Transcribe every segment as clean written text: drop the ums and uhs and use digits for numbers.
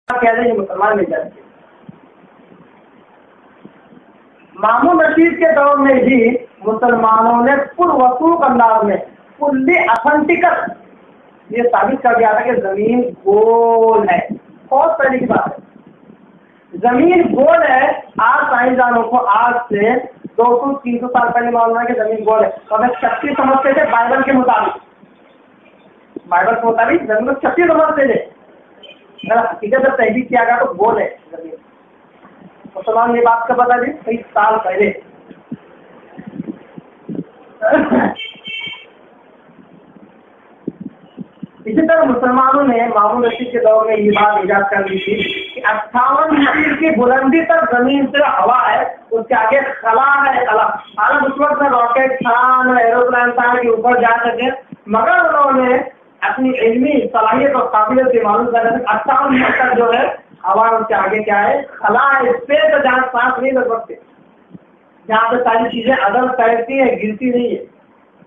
कह रहे हैं मुसलमान नहीं जानते। मामून रशीद के दौर में भी मुसलमानों ने पूर्वसूख अंदाज में फुल्ली अथेंटिकल ये साबित कर दिया था कि जमीन गोल है। बहुत पहले की बात है, जमीन गोल है। आज साइंसदानों को आज से 200-300 साल पहले मालूम है कि जमीन गोल है। तो हमें शक्ति समझते थे बाइबल के मुताबिक, जमीन को शक्ति समझते थे। हकीकत जब तहकीक किया गया तो गोल है जमीन। मुसलमान ये बात का पता नहीं कई साल पहले। इसी तरह मुसलमानों ने मामून रशीद के दौर में ये बात इजाद कर दी थी कि 58 मीटर की बुलंदी तक जमीन से हवा है, उसके आगे खला है। हालांकि उस वक्त में रॉकेट था, एरोप्लेन था कि ऊपर जा सके, मगर उन्होंने अपनी इल्मी सलाहियत और काबिलियत से मालूम कर 58 मीटर तक जो है हवा, उसके आगे क्या है, खला है, स्पेस, जहाँ सांस नहीं लग सकते, जहाँ पे सारी चीजें अदल तैरती है, गिरती नहीं है।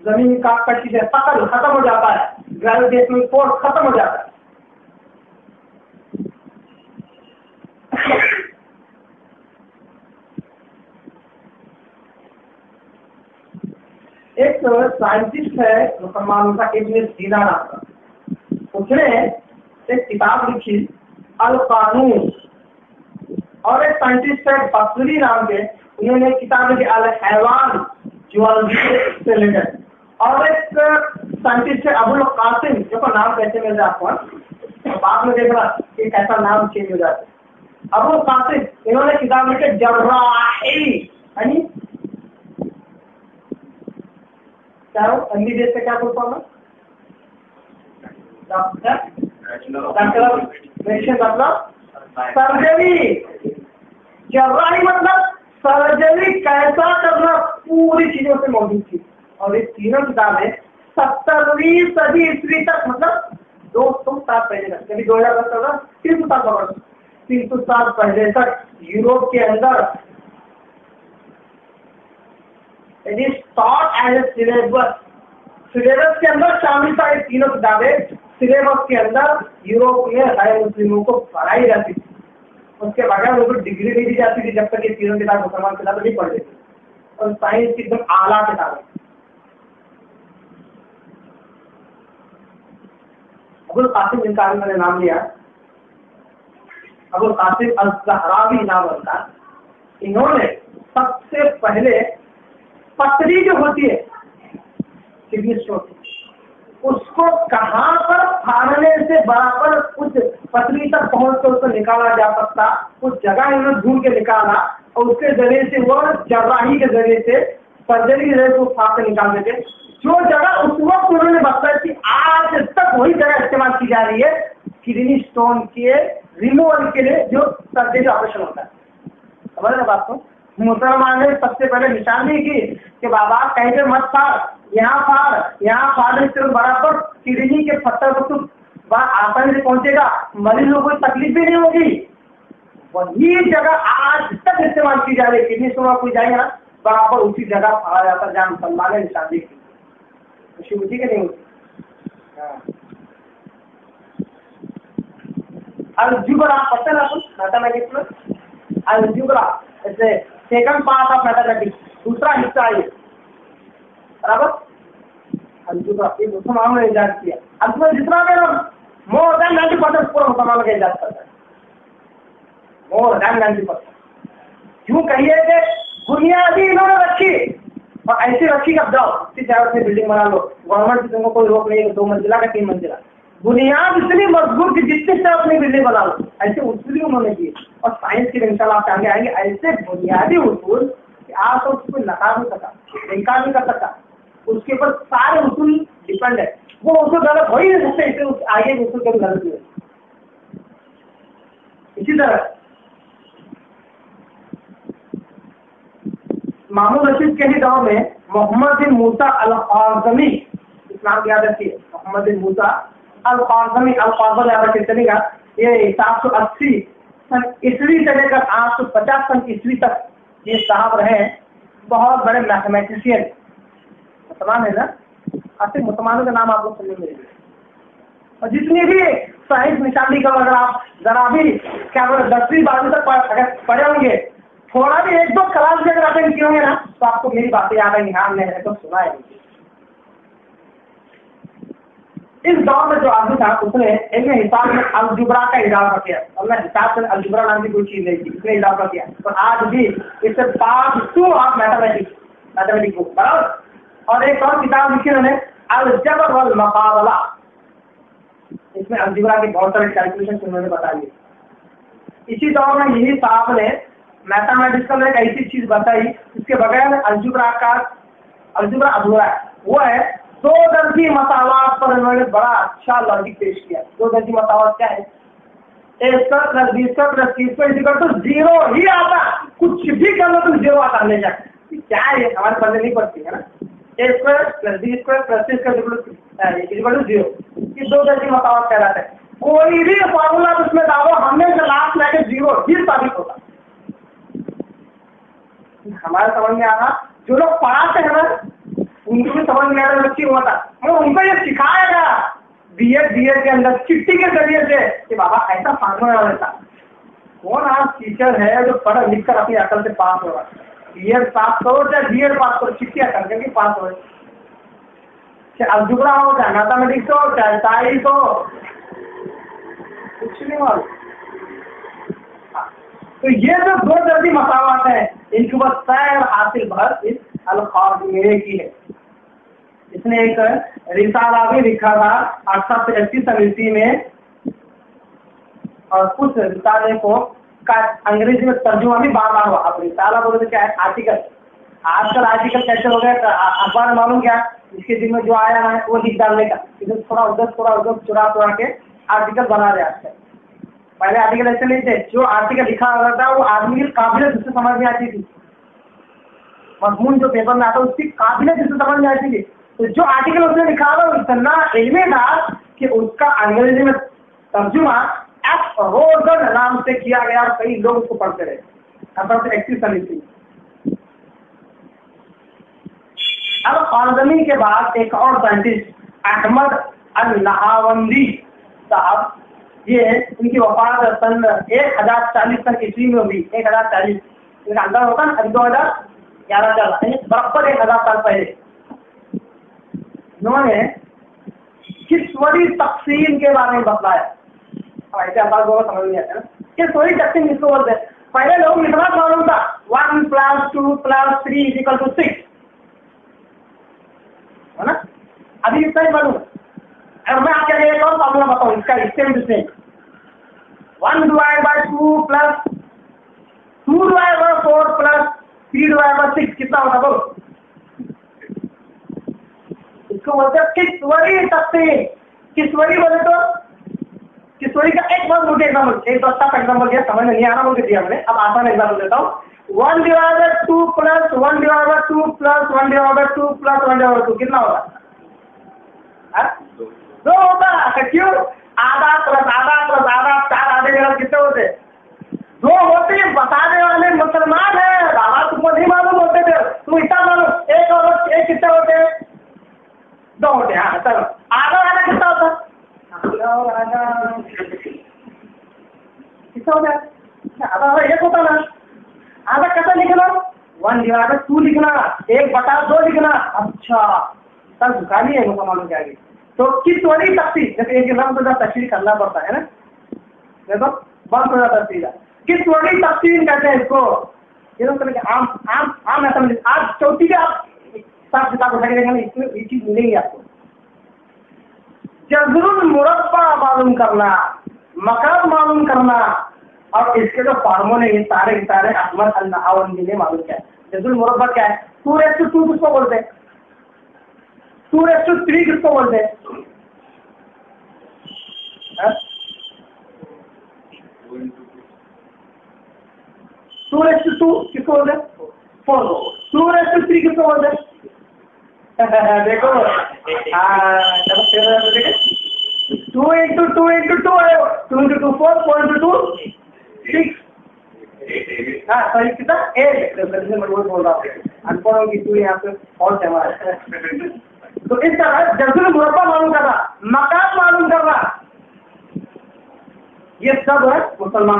जमीन का चीजें पकड़ खत्म हो जाता है, ग्रेविटेशनल फोर्स खत्म हो जाता है। एक साइंटिस्ट है मुसलमानों का, इब्न सीना नाम का, उसने एक किताब लिखी अल कानून। और एक साइंटिस्ट है बसरी नाम के, उन्होंने किताब लिखी अल हैवान जुआलजी से रिलेटेड। और एक साइंटिस्ट है अबुल कासिम, जो का नाम कैसे मिल जाए आपको, बाद में देखना कि कैसा नाम चेंज हो जाता है। अबुल कासिम, इन्होंने किताब लिखी जर्राही, यानी क्या हो एमबीबीएस से क्या बोलता हूँ मैं, मतलब सर्जरी। जर्राही मतलब सर्जरी कैसा करना, पूरी चीजों से मौजूद थी। और ये तीनों किताबें 17वीं सदी ईस्वी तक, मतलब 200 साल पहले तक, कभी 2010 300 साल पकड़, 300 साल पहले तक यूरोप के अंदर सिलेबस के अंदर शामिल था। ये तीनों किताबें सिलेबस के अंदर यूरोप में गैर मुस्लिमों को पढ़ाई जाती थी, उसके बगैर उनको डिग्री नहीं दी जाती थी जब तक ये तीनों किताब मुसलमान किताबें नहीं पढ़ लेती। और साइंस की एकदम आला किताबें। अबुल कासिम, जिनका मैंने नाम लिया, अबुल कासिम अल-ज़हरावी नाम उनका, इन्होंने सबसे पहले पतरी जो होती है किडनी स्टोन, उसको कहां पर फाड़ने से बराबर कुछ पतरी तक पहुंच कर उसको निकाला जा सकता, उस जगह इन्होंने ढूंढ के निकाला। और उसके जरिए से वो जर्राही के जरिए से, सर्जरी के जरिए से फाड़ के निकाल देते। जो जगह उस वक्त उन्होंने बताया कि आज तक वही जगह इस्तेमाल की जा रही है किडनी स्टोन के रिमूवल के लिए, जो सर्जरी ऑपरेशन होता है। समझ रहे बात को? मुसलमान ने सबसे पहले निशान दी कि बाबा कहीं पे मत फाड़, यहाँ फाड़ से बराबर किडनी के पत्थर को तुम आसानी से पहुंचेगा, मरीज को कोई तकलीफ भी नहीं होगी। वही जगह आज तक इस्तेमाल की जा रही है। किडनी स्टोन कोई जाएगा बराबर उसी जगह फाड़ा जाता है जहाँ मुसलमान ने निशान दी। खुशी होती कि नहीं होती? अलजुबरा पता ना कुछ मैथमेटिक्स में, अलजुबरा ऐसे सेकंड पार्ट ऑफ मैथमेटिक्स, दूसरा हिस्सा है बराबर। अलजुबरा ये मुसलमानों ने इजाद किया। अब तो जितना मेरा मोर देन 90% पूरा मुसलमानों का इजाद करता है, मोर देन 90%। क्यों कहिए कि बुनियादी इन्होंने रखी, और ऐसी रखी कब जाओ चाहे बिल्डिंग बना लो, गवर्नमेंट की तुमको कोई रोक नहीं है 2 मंजिला का 3 मंजिला। बुनियाद इतनी मजबूत कि जितने से अपनी बिल्डिंग बना लो, ऐसे उसूल उन्होंने किए। और साइंस की इंशाल्लाह आप आगे आएंगे, ऐसे बुनियादी उसूल कि आप तो उसको नकार नहीं सकता, इनकार नहीं कर सकता, उसके ऊपर सारे उसूल डिपेंड है। वो उसूल गलत हो ही नहीं सकते, इसे आगे उसूल कभी गलत नहीं है। इसी तरह मामून रशीद के ही दौर में मोहम्मद बिन मूसा अल-क़ाज़मी, इस्लाम की याद रखिए, मोहम्मद बिन मूसा अल-क़ाज़मी, अल-क़ाज़मी याद रखिए चलेगा। ये 780 सन ईस्वी से लेकर 850 सन ईस्वी तक ये साहब रहे। बहुत बड़े मैथमेटिशियन, मुसलमान है ना, आखिर मुसलमानों का नाम आप लोग सुनने मिलेंगे। और जितनी भी साइंस निशानी का अगर आप जरा भी क्या बोले 10वीं 12वीं तक अगर पढ़े होंगे, थोड़ा भी 1-2 क्लास भी अगर अटेंड किए होंगे ना, तो आपको मेरी बातें याद आएंगी। हाँ मैंने तो सुना है। इस दौर में जो आदमी था उसने एक हिसाब में अलजुबरा का इजाफा किया, और मैं हिसाब से अलजुबरा नाम की कोई चीज नहीं थी, इसने इजाफा किया। तो आज भी इससे पार्ट 2 ऑफ मैथमेटिक्स बुक बराबर। और एक और किताब लिखी उन्होंने अलजबर वल मुकाबला, इसमें अलजुबरा के बहुत सारे कैलकुलेशन उन्होंने बता दिए। इसी दौर में यही साहब ने मैथमेटिक्स में एक ऐसी चीज बताई जिसके बगैर अलजुबरा अधूरा है, वो है 2 दर्जी मसावात पर उन्होंने बड़ा अच्छा लॉजिक पेश किया। 2 दर्जी मसावात क्या है? a² + b² + c² 0 ही आता, कुछ भी कर लो तुम 0 आता हमेशा। क्या है हमारे पढ़ने नहीं पड़ती है ना। a² + b² + c² 0, ये 2 दर्जी मसावात कहलाते हैं। कोई भी फॉर्मूला उसमें डालो हमेशा लास्ट में आके 0 ही साबित होता। हमारे समझ में आना, जो लोग पढ़ाते हैं ना उनको भी समझ में आना क्यों होता। मैं उनको ये सिखाएगा बीएड के अंदर चिट्ठी के जरिए से कि बाबा ऐसा फार्मूला रहता। कौन आज टीचर है जो पढ़ लिख कर अपनी अकल से पास होगा? बीएड पास करो चाहे बीएड पास करो, चिट्ठियां करके पास हो, चाहे अलजुबरा हो, चाहे मैथमेटिक्स हो, चाहे साइंस हो, कुछ नहीं मालूम। तो ये जो 2 दर्जी मसावात है, इनके ऊपर सैर हासिल भर इस अल-खाज़िमी की है। इसने एक रिसाला भी लिखा था 1833 ईस्वी में, और उस रिसाले को का अंग्रेजी में तर्जुमा भी बार हुआ। अब रिसाला बोले तो क्या है? आर्टिकल। आजकल आर्टिकल कैसे हो गया अखबार मालूम क्या? इसके दिन में जो आया है वो लिख डालने का, इधर थोड़ा उधर चुरा के आर्टिकल बना रहे आजकल। पहले आर्टिकल ऐसे नहीं थे, जो आर्टिकल लिखा हुआ था वो आदमी की काबिलियत जिससे समझ में आती थी, मजमून जो पेपर में आता उसकी काबिलियत जिससे समझ में आती थी। तो जो आर्टिकल उसने लिखा था वो इतना इल्मी था कि उसका अंग्रेजी में तर्जुमा एफ रोजन नाम से किया गया, और कई लोग उसको पढ़ते रहे। 1831। अब खाज़िमी के बाद एक और साइंटिस्ट अहमद अल-नहावंदी साहब, ये उनकी वफात सन 1040 तक ईस्वी में हुई। 1040 इनका अंदर होता ना, 2011 चल रहा है, बराबर 1000 साल पहले इन्होंने किस्वरी तक़सीम के बारे में बताया। अब ऐसे अल्फाज को समझ नहीं आता ना, किस्वरी तक़सीम किसको बोलते हैं? पहले लोग इतना मालूम था 1 + 2 + 3 = 6 है ना, अभी इतना ही मालूम। अब मैं आपके लिए एक और फार्मूला बताऊं इसका, सेम टू सेम 1/2 + 2/4 + 3/6 कितना होगा बोलो? इसको बोलते हैं किस्वरी तक़सीम। किस्वरी बोले तो किस्वरी का एक बहुत मोटे एग्जाम्पल, एक दोस्ता का एग्जाम्पल दिया, समझ में नहीं आना बोल के दिया मैंने, अब आसान एग्जाम्पल देता हूँ। 1/2 + 1/2 + 1/2 + 1/2 कितना होगा? 2 होगा। क्यों? आधा प्लस आधा 4 आधे के कितने होते? 2 होते। बताने वाले मुसलमान है बाबा, तुमको नहीं मालूम होते थे, तुम इतना मालूम। 1 और 1 कितने होते? 2 होते। हाँ चलो, आधा कितना होता? कितना होता है? आधा 1 होता ना। आधा कैसा लिखना? 1/2 लिखना, 1/2 लिखना। अच्छा तब झुका नहीं है मुसलमानों के आगे। तो किस्वरी तक़सीम, जैसे एक लफ्ज़ का तशरीह करना पड़ता है ना, देखो बहुत बड़ा तशरीह है। किस्वरी तक़सीम कहते हैं इसको। ये लोग कहते हैं आम ऐसा मिले। आज चौथी के आप हिसाब किताब उठा के देखेंगे, इसमें ये चीज मिलेगी आपको। जज़रुल मुरब्बा मालूम करना, मक़ाम मालूम करना, और इसके जो फार्मूले ये सारे अहमद अल-नहावंदी ने मालूम किया है। जज़रुल मुरब्बा क्या है? 2/2 किसको बोलते हैं? 2/3 किसको बोलते हैं? 2/2 किसको बोलते हैं? 4। 2/3 किसको बोलते हैं? देखो 2 × 2 × 2 है, 2 × 2 4, 4 × 2 6। हाँ सही कितना? 8। मैं बोल रहा हूँ अनपढ़ों की तू यहाँ पे और हमारे। तो इस तरह जज़रुल मुरब्बा मालूम करना, मक़ाम मालूम करना, ये सब है मुसलमानों